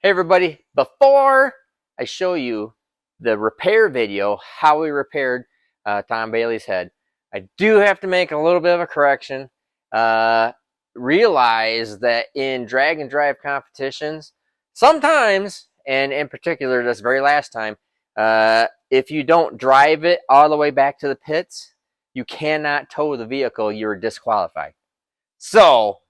Hey everybody, before I show you the repair video, how we repaired Tom Bailey's head, I do have to make a little bit of a correction. Realize that in drag and drive competitions, sometimes, and in particular this very last time, if you don't drive it all the way back to the pits, you cannot tow the vehicle, you're disqualified. So,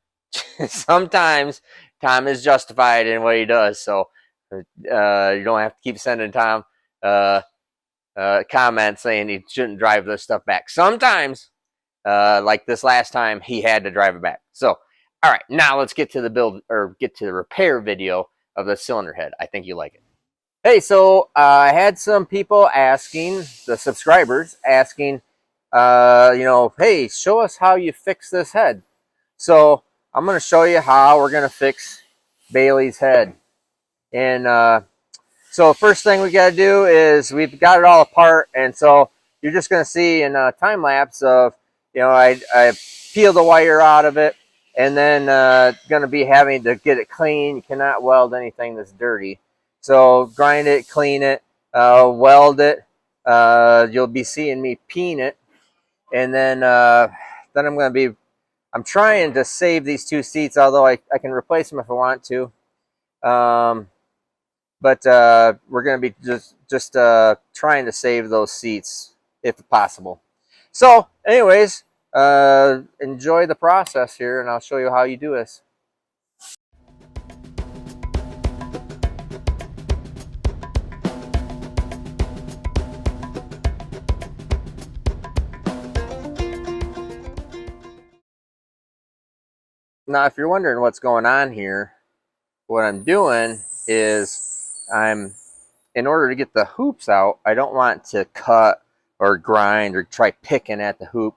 sometimes Tom is justified in what he does, so you don't have to keep sending Tom comments saying he shouldn't drive this stuff back. Sometimes, like this last time, he had to drive it back. So, all right, now let's get to the build or get to the repair video of the cylinder head. I think you like it. Hey, so I had some people asking, the subscribers asking, hey, show us how you fix this head. So I'm going to show you how we're going to fix Bailey's head. And so first thing we got to do is we've got it all apart. And so you're just going to see in a time lapse of, I peel the wire out of it and then going to be having to get it clean. You cannot weld anything that's dirty. So grind it, clean it, weld it. You'll be seeing me peen it. And then I'm going to be I'm trying to save these two seats, although I can replace them if I want to. But we're going to be just trying to save those seats if possible. So anyways, enjoy the process here, and I'll show you how you do this. Now, if you're wondering what's going on here, what I'm doing is in order to get the hoops out, I don't want to cut or grind or try picking at the hoop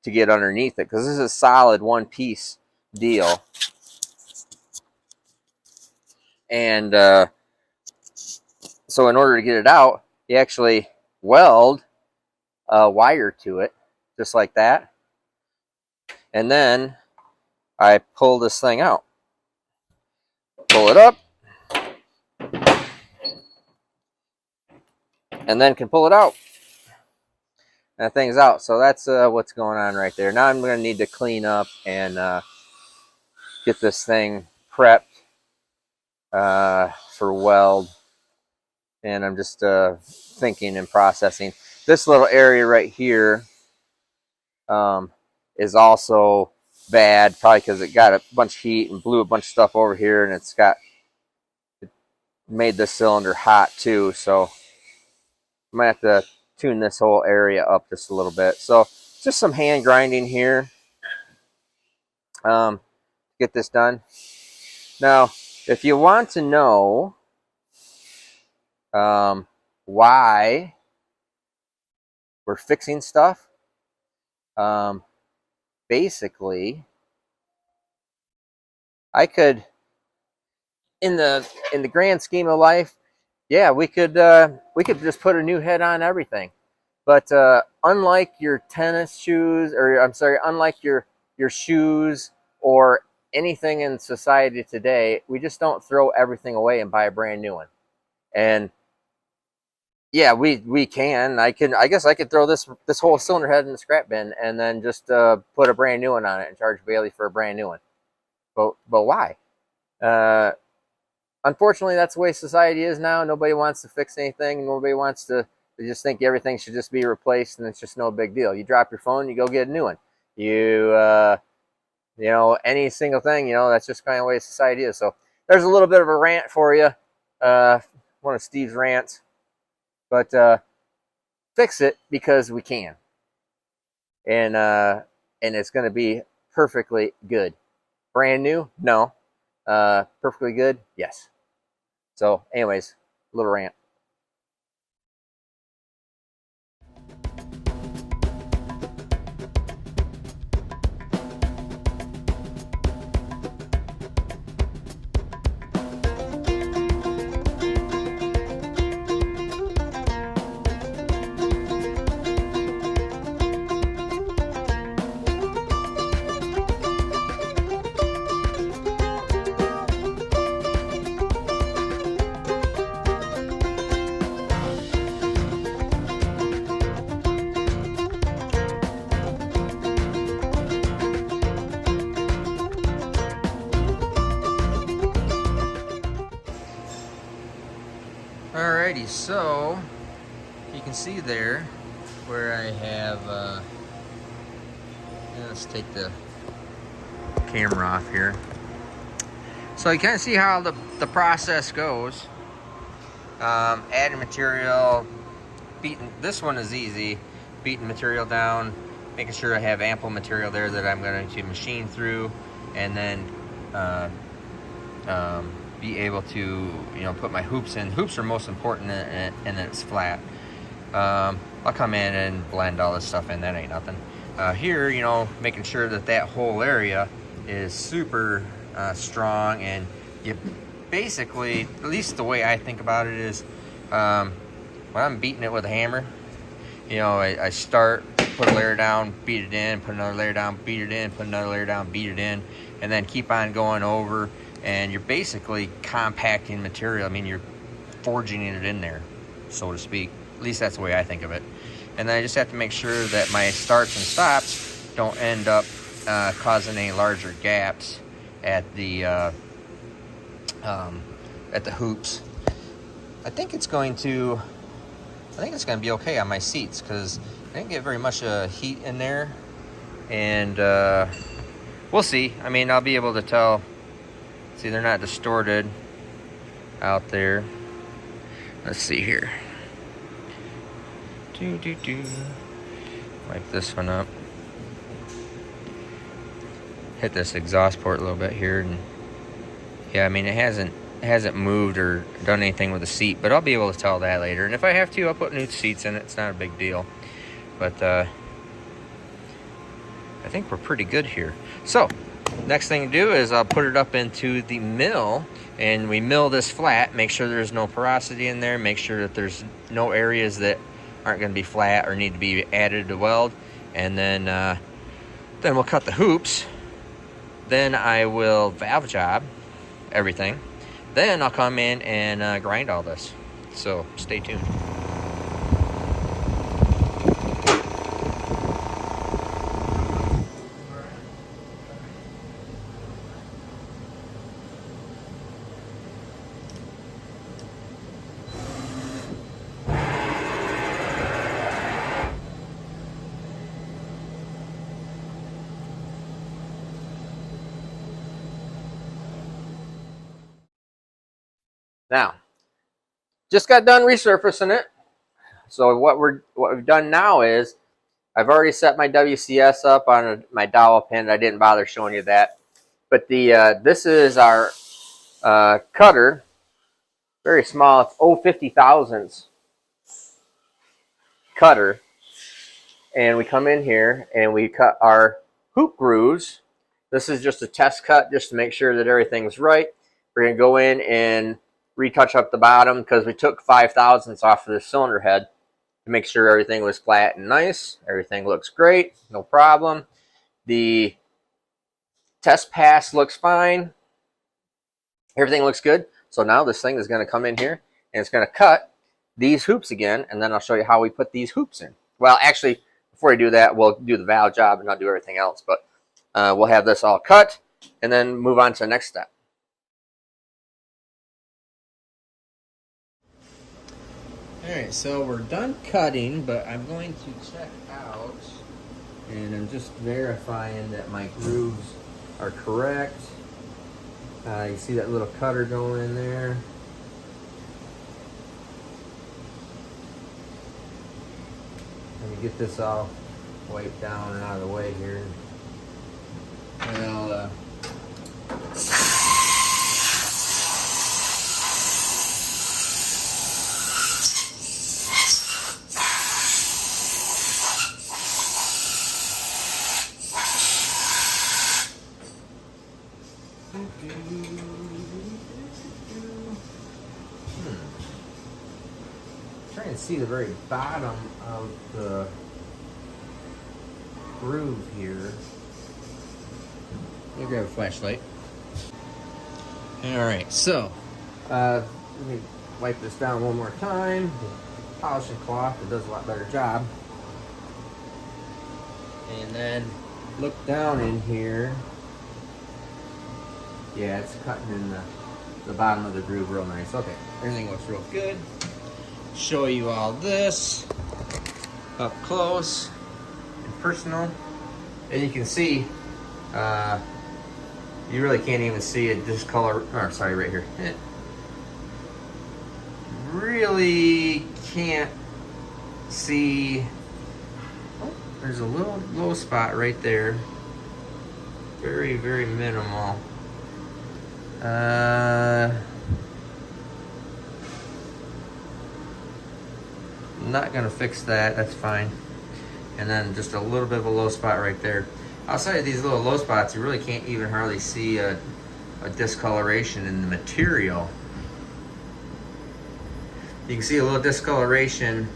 to get underneath it, because this is a solid one-piece deal. And so in order to get it out, you actually weld a wire to it, just like that. And then I pull this thing out, pull it up, and then can pull it out. And that thing's out. So that's what's going on right there. Now I'm going to need to clean up and get this thing prepped for weld. And I'm just thinking and processing. This little area right here is also bad, probably because it got a bunch of heat and blew a bunch of stuff over here, and it made the cylinder hot too. So I might have to tune this whole area up just a little bit. So just some hand grinding here, get this done. Now, if you want to know why we're fixing stuff, basically, I could, in the grand scheme of life, yeah, we could just put a new head on everything. But unlike your tennis shoes, or I'm sorry, unlike your shoes or anything in society today, we just don't throw everything away and buy a brand new one. And yeah, we can. I guess I could throw this whole cylinder head in the scrap bin and then just put a brand new one on it and charge Bailey for a brand new one. But why? Unfortunately, that's the way society is now. Nobody wants to fix anything. Nobody wants to. They just think everything should just be replaced, and it's just no big deal. You drop your phone, you go get a new one. Any single thing, that's just kind of the way society is. So there's a little bit of a rant for you. One of Steve's rants. But fix it because we can, and it's going to be perfectly good. Brand new? No. Perfectly good? Yes. So, anyways, little rant. Alrighty, so you can see there where I have, let's take the camera off here. So you kind of see how the process goes. Adding material, this one is easy, beating material down, making sure I have ample material there that I'm going to machine through, and then be able to, put my hoops in. Hoops are most important, and then it's flat. I'll come in and blend all this stuff in, that ain't nothing. Here, making sure that whole area is super strong, and you basically, at least the way I think about it is, when I'm beating it with a hammer, I start, put a layer down, beat it in, put another layer down, beat it in, put another layer down, beat it in, and then keep on going over, and you're basically compacting material. I mean, you're forging it in there, so to speak. At least that's the way I think of it. And then I just have to make sure that my starts and stops don't end up causing any larger gaps at the hoops. I think it's going to be okay on my seats, because I didn't get very much heat in there, and we'll see. I mean, I'll be able to tell. See, they're not distorted out there. Let's see here. Wipe this one up. Hit this exhaust port a little bit here, and yeah, I mean, it hasn't moved or done anything with the seat, but I'll be able to tell that later. And if I have to, I'll put new seats in it. It's not a big deal. But I think we're pretty good here. So next thing to do is I'll put it up into the mill, and we mill this flat, make sure there's no porosity in there, make sure that there's no areas that aren't going to be flat or need to be added to weld, and then we'll cut the hoops. Then I will valve job everything. Then I'll come in and grind all this. So stay tuned. Now, just got done resurfacing it. So what we've done now is I've already set my WCS up on my dowel pin. I didn't bother showing you that. But this is our cutter, very small. It's 050 thousandths cutter, and we come in here and we cut our hoop grooves. This is just a test cut, just to make sure that everything's right. We're gonna go in and retouch up the bottom, because we took 5 thousandths off of the cylinder head to make sure everything was flat and nice. Everything looks great, no problem. The test pass looks fine. Everything looks good. So now this thing is going to come in here and it's going to cut these hoops again, and then I'll show you how we put these hoops in. Well, actually, before I do that, we'll do the valve job and I'll do everything else, but we'll have this all cut and then move on to the next step. Alright, so we're done cutting, but I'm going to check out, and I'm just verifying that my grooves are correct. You see that little cutter going in there? Let me get this all wiped down and out of the way here. And I'll trying to see the very bottom of the groove here. Let me grab a flashlight. Alright, so let me wipe this down one more time. Polishing cloth, it does a lot better job. And then look down in here. Yeah, it's cutting in the bottom of the groove real nice. Okay, everything looks real good. show you all this up close and personal. And you can see, you really can't even see it discolor, or sorry, right here. Really can't see. Oh, there's a little low spot right there. Very, very minimal. Not gonna fix that, that's fine. And then just a little bit of a low spot right there. Outside of these little low spots, you really can't even hardly see a discoloration in the material. You can see a little discoloration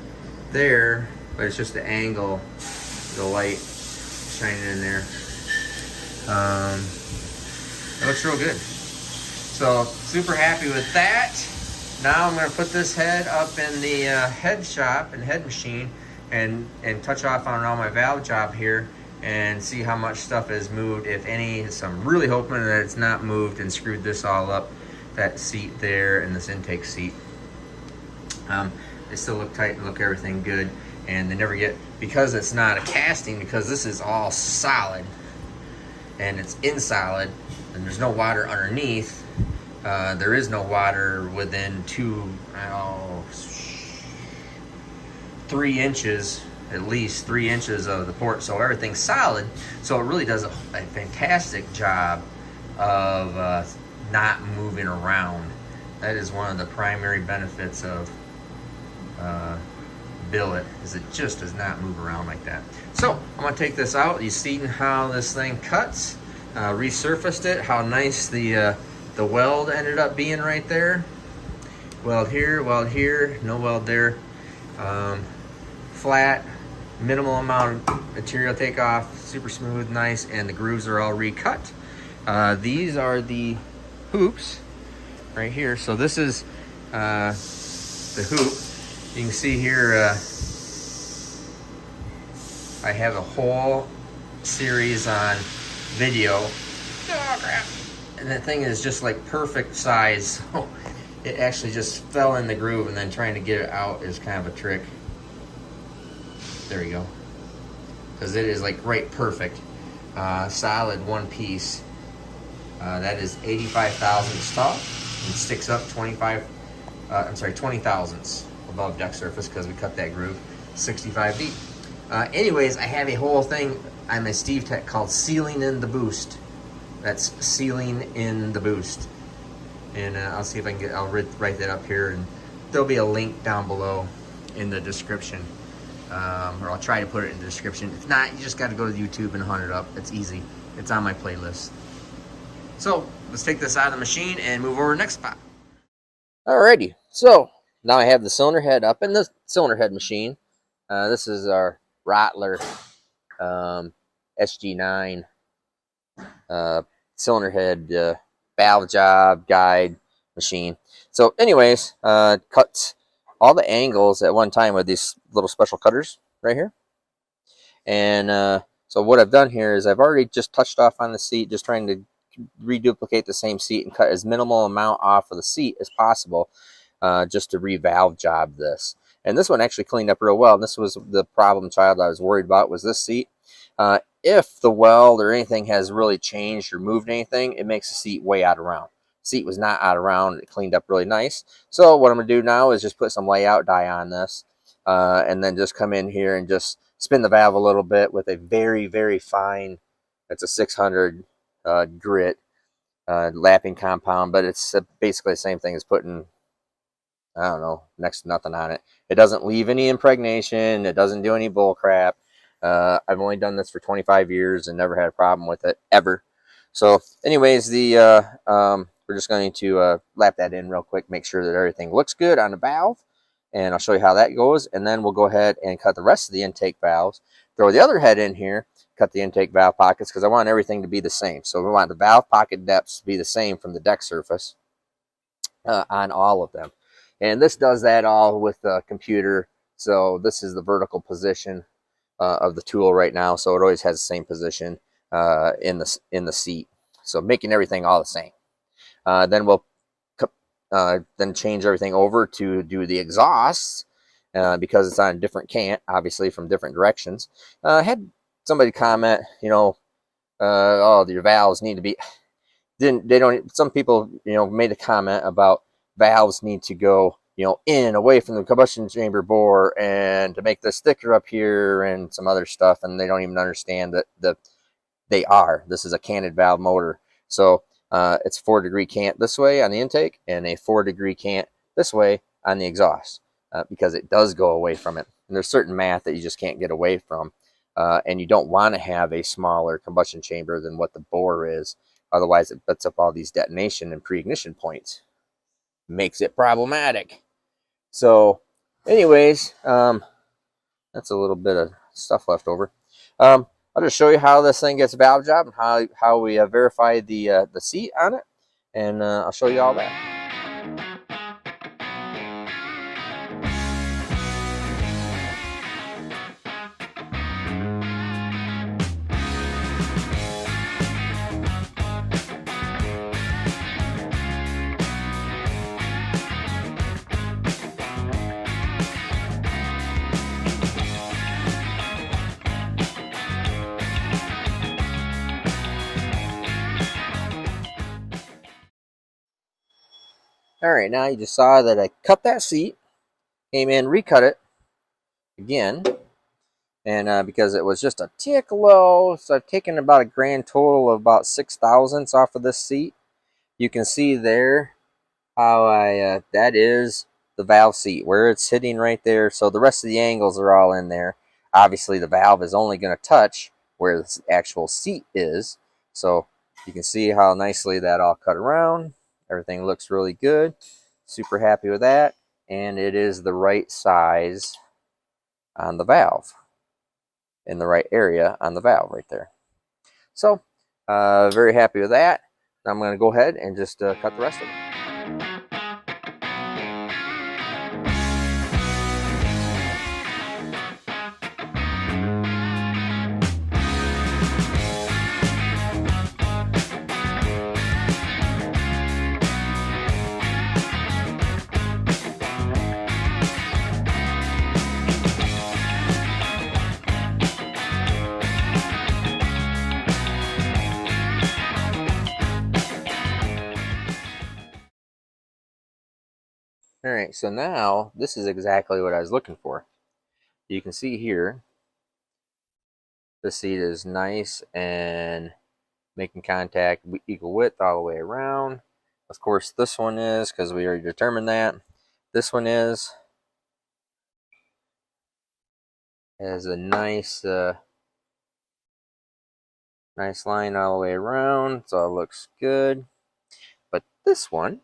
there, but it's just the angle, the light shining in there. It looks real good. So super happy with that. Now I'm going to put this head up in the head shop and head machine and touch off on all my valve job here and see how much stuff is moved, if any. So I'm really hoping that it's not moved and screwed this all up, that seat there and this intake seat. They still look tight and look everything good, and they never get, because it's not a casting, because this is all solid and it's in solid and there's no water underneath. There is no water within 3 inches, at least 3 inches of the port, so everything's solid. So it really does a fantastic job of not moving around. That is one of the primary benefits of Billet, is it just does not move around like that. So I'm going to take this out. You see how this thing cuts. Resurfaced it, how nice the weld ended up being right there. Weld here, no weld there. Flat, minimal amount of material take off, super smooth, nice, and the grooves are all recut. These are the hoops right here. So this is the hoop. You can see here, I have a whole series on video. Oh crap! And that thing is just like perfect size. So it actually just fell in the groove, and then trying to get it out is kind of a trick. There you go. Because it is like right perfect. Solid one piece. That is 85 thousandths tall and sticks up 20 thousandths above deck surface, because we cut that groove 65 deep. Anyways, I have a whole thing on my Steve Tech called Sealing in the Boost. That's Sealing in the Boost. And I'll see if I can get, I'll write that up here, and there'll be a link down below in the description. Or I'll try to put it in the description. If not, you just got to go to YouTube and hunt it up. It's easy. It's on my playlist. So let's take this out of the machine and move over to the next spot. Alrighty, so now I have the cylinder head up in the cylinder head machine. This is our Rattler SG9 cylinder head valve job guide machine. So anyways, cut all the angles at one time with these little special cutters right here. And so what I've done here is I've already just touched off on the seat, just trying to reduplicate the same seat and cut as minimal amount off of the seat as possible, just to revalve job this. And this one actually cleaned up real well. And this was the problem child I was worried about, was this seat. If the weld or anything has really changed or moved anything, it makes the seat way out of round. Seat was not out of round. It cleaned up really nice. So what I'm going to do now is just put some layout dye on this, and then just come in here and just spin the valve a little bit with a very, very fine, it's a 600 grit lapping compound, but it's basically the same thing as putting, I don't know, next to nothing on it. It doesn't leave any impregnation. It doesn't do any bull crap. I've only done this for 25 years and never had a problem with it, ever. So anyways, we're just going to lap that in real quick, make sure that everything looks good on the valve, and I'll show you how that goes. And then we'll go ahead and cut the rest of the intake valves, throw the other head in here, cut the intake valve pockets, because I want everything to be the same. So we want the valve pocket depths to be the same from the deck surface on all of them. And this does that all with the computer. So this is the vertical position of the tool right now. So it always has the same position in the seat. So making everything all the same. Then we'll then change everything over to do the exhausts because it's on a different cant, obviously from different directions. Had somebody comment, you know, oh, your valves need to be, some people, you know, made a comment about valves need to go, you know, in and away from the combustion chamber bore and to make this thicker up here and some other stuff, and they don't even understand that this is a canted valve motor. So it's 4-degree cant this way on the intake and a 4-degree cant this way on the exhaust because it does go away from it. And there's certain math that you just can't get away from. And you don't want to have a smaller combustion chamber than what the bore is. Otherwise, it sets up all these detonation and pre-ignition points. Makes it problematic. So, anyways, that's a little bit of stuff left over. I'll just show you how this thing gets valve job and how we verify the seat on it, and I'll show you all that. Alright, now you just saw that I cut that seat, came in, recut it again, and because it was just a tick low, so I've taken about a grand total of about 6 thousandths off of this seat. You can see there how that is the valve seat, where it's sitting right there, so the rest of the angles are all in there. Obviously the valve is only going to touch where the actual seat is, so you can see how nicely that all cut around. Everything looks really good. Super happy with that. And it is the right size on the valve. In the right area on the valve right there. So, very happy with that. Now I'm going to go ahead and just cut the rest of it. Alright, so now this is exactly what I was looking for. You can see here, the seat is nice and making contact equal width all the way around. Of course, this one is, because we already determined that. This one is, has a nice nice line all the way around, so it looks good. But this one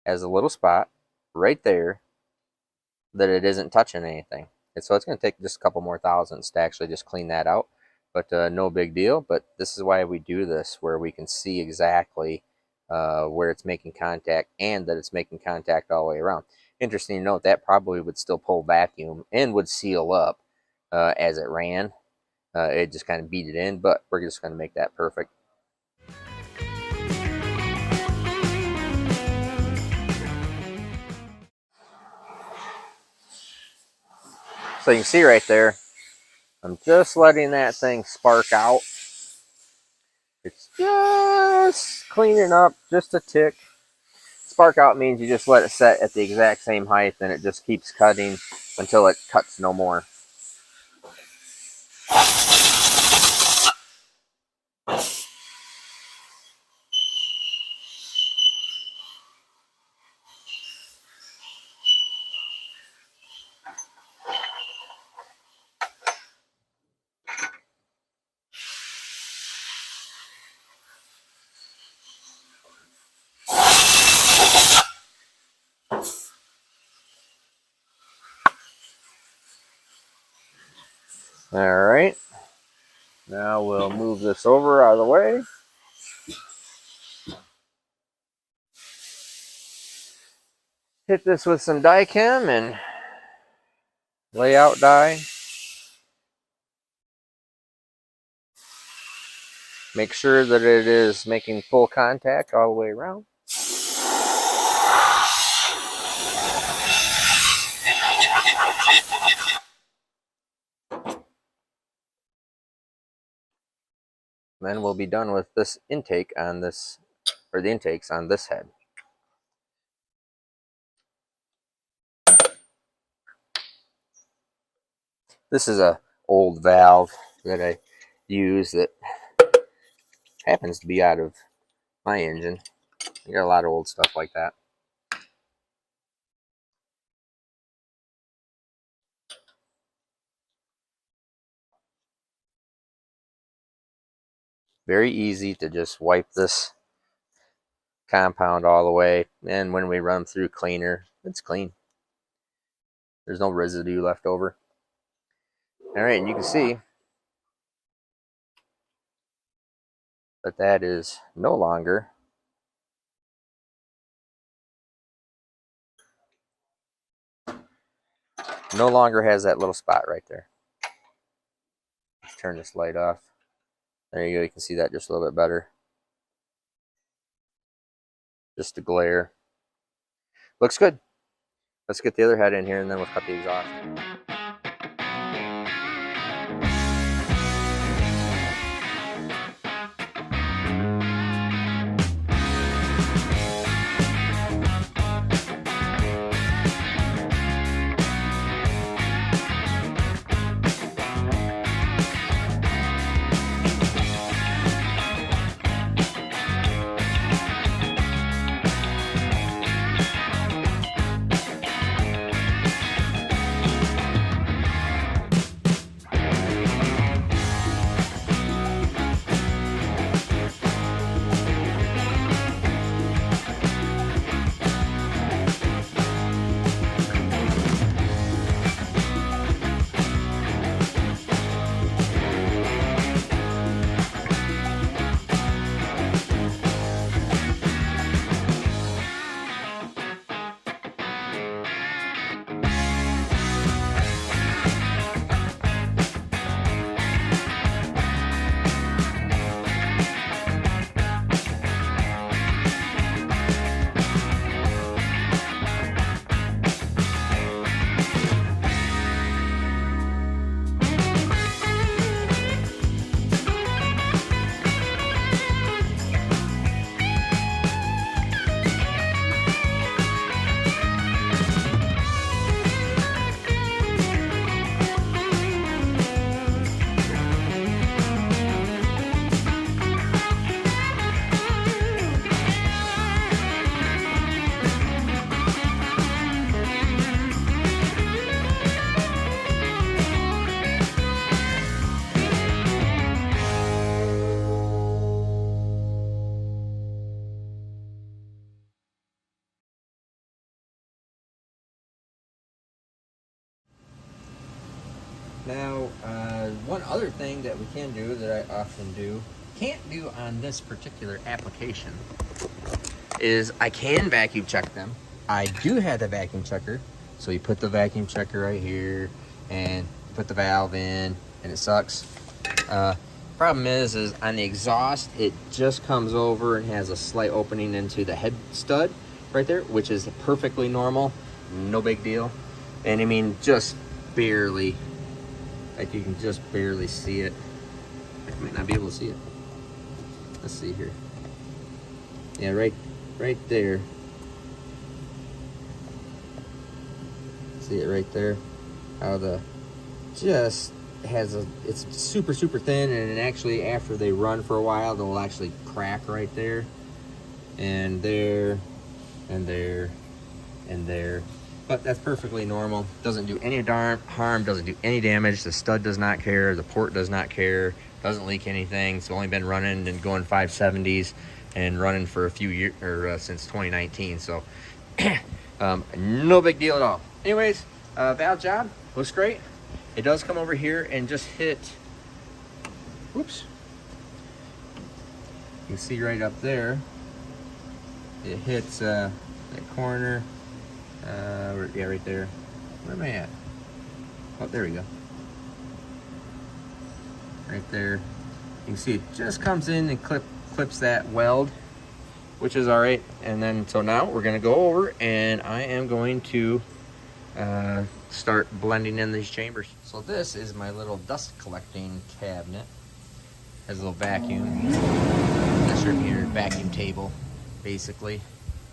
has a little spot right there that it isn't touching anything. And so it's going to take just a couple more thousandths to actually just clean that out. But no big deal. But this is why we do this, where we can see exactly where it's making contact and that it's making contact all the way around. Interesting to note, that probably would still pull vacuum and would seal up as it ran. It just kind of beat it in, but we're just going to make that perfect. So you can see right there, I'm just letting that thing spark out. It's just cleaning up just a tick. Spark out means you just let it set at the exact same height and it just keeps cutting until it cuts no more. Alright, now we'll move this over out of the way. Hit this with some die chem and layout die. Make sure that it is making full contact all the way around. Then we'll be done with this intake on this, or the intakes on this head. This is a old valve that I use that happens to be out of my engine. I got a lot of old stuff like that. Very easy to just wipe this compound all the way, and when we run through cleaner, it's clean. There's no residue left over. All right, and you can see that that is no longer has that little spot right there. Let's turn this light off. There you go, you can see that just a little bit better. Just the glare. Looks good. Let's get the other head in here and then we'll cut the exhaust. Now, one other thing that we can do that I often do, can't do on this particular application, is I can vacuum check them. I do have the vacuum checker, so you put the vacuum checker right here and put the valve in and it sucks. Problem is on the exhaust, it just comes over and has a slight opening into the head stud right there, which is perfectly normal, no big deal. And I mean, just barely. Like you can just barely see it. I might not be able to see it. Let's see here. Yeah, right there. See it right there? How the just has a, it's super thin, and actually after they run for a while, they'll actually crack right there, and there, and there, and there. But that's perfectly normal. Doesn't do any harm, doesn't do any damage. The stud does not care, the port does not care, doesn't leak anything. It's only been running and going 570s and running for a few years, or since 2019. So no big deal at all. Anyways, valve job looks great. It does come over here and just hit, whoops. You can see right up there, it hits that corner. Yeah, right there. Where am I at? Oh, there we go. Right there. You can see it just comes in and clips that weld, which is all right. And then, so now we're gonna go over and I am going to start blending in these chambers. So this is my little dust collecting cabinet. Has a little vacuum. This right here, vacuum table, basically. You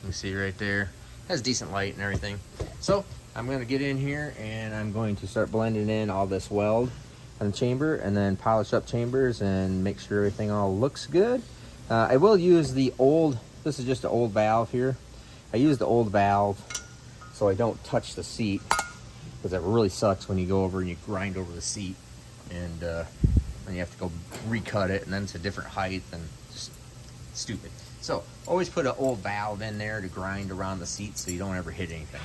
can see right there. Has decent light and everything. So I'm gonna get in here and I'm going to start blending in all this weld on the chamber and then polish up chambers and make sure everything all looks good. I will use the old, this is just an old valve here. I use the old valve so I don't touch the seat, because it really sucks when you go over and you grind over the seat and then you have to go recut it and then it's a different height and just stupid. So always put an old valve in there to grind around the seat so you don't ever hit anything.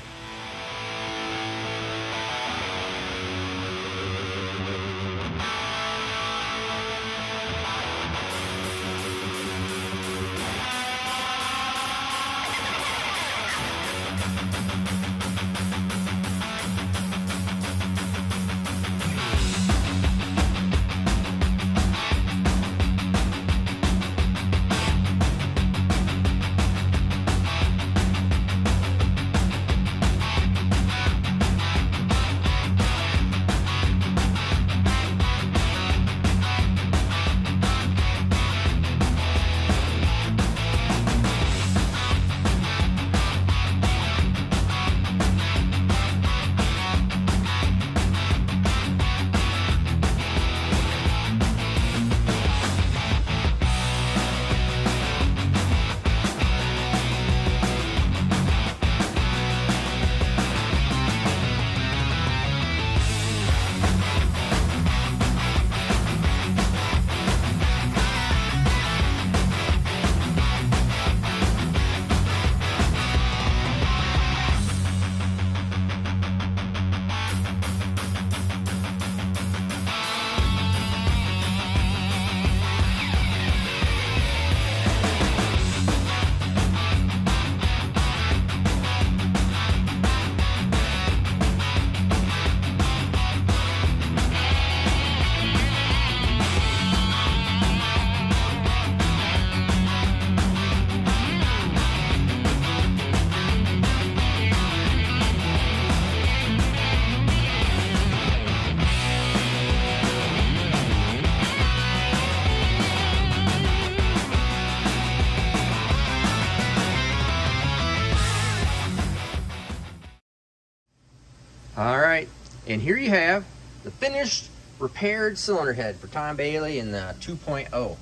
All right, and here you have the finished repaired cylinder head for Tom Bailey in the 2.0.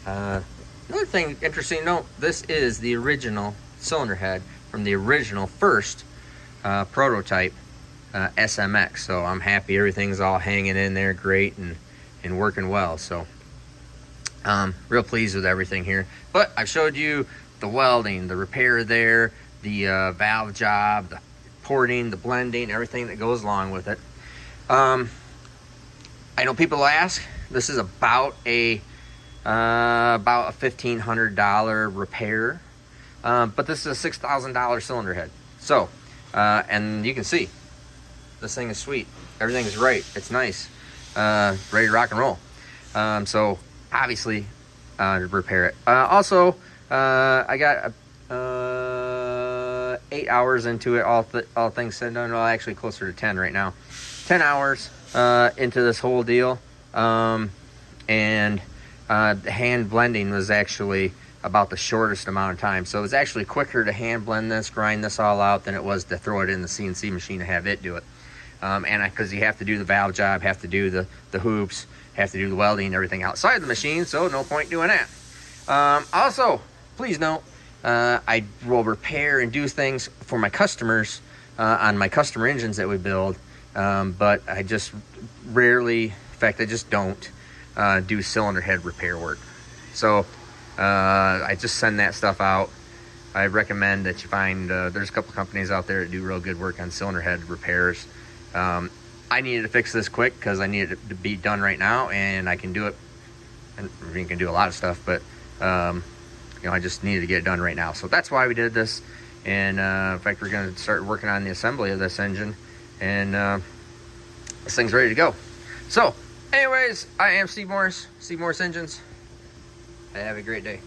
Another thing interesting to note, this is the original cylinder head from the original first prototype SMX. So I'm happy everything's all hanging in there great and working well. So real pleased with everything here. But I've showed you the welding, the repair there, the valve job, the porting, the blending, everything that goes along with it. I know people ask, this is about a $1,500 repair, but this is a $6,000 cylinder head. So, and you can see, this thing is sweet. Everything is right. It's nice. Ready to rock and roll. So, obviously, repair it. Also, I got 8 hours into it, all things said and done. Well, actually closer to 10 right now. 10 hours into this whole deal. And the hand blending was actually about the shortest amount of time. So it was actually quicker to hand blend this, grind this all out, than it was to throw it in the CNC machine and have it do it. And because you have to do the valve job, have to do the hoops, have to do the welding and everything outside the machine, so no point doing that. Also, please note, I will repair and do things for my customers on my customer engines that we build, but I just rarely, in fact, I just don't do cylinder head repair work. So I just send that stuff out. I recommend that you find, there's a couple companies out there that do real good work on cylinder head repairs. I needed to fix this quick because I needed it to be done right now, and I can do it. And you can do a lot of stuff, but you know, I just needed to get it done right now. So that's why we did this. And in fact, we're going to start working on the assembly of this engine, and this thing's ready to go. So Anyways, I am Steve Morris, Steve Morris Engines. Have a great day.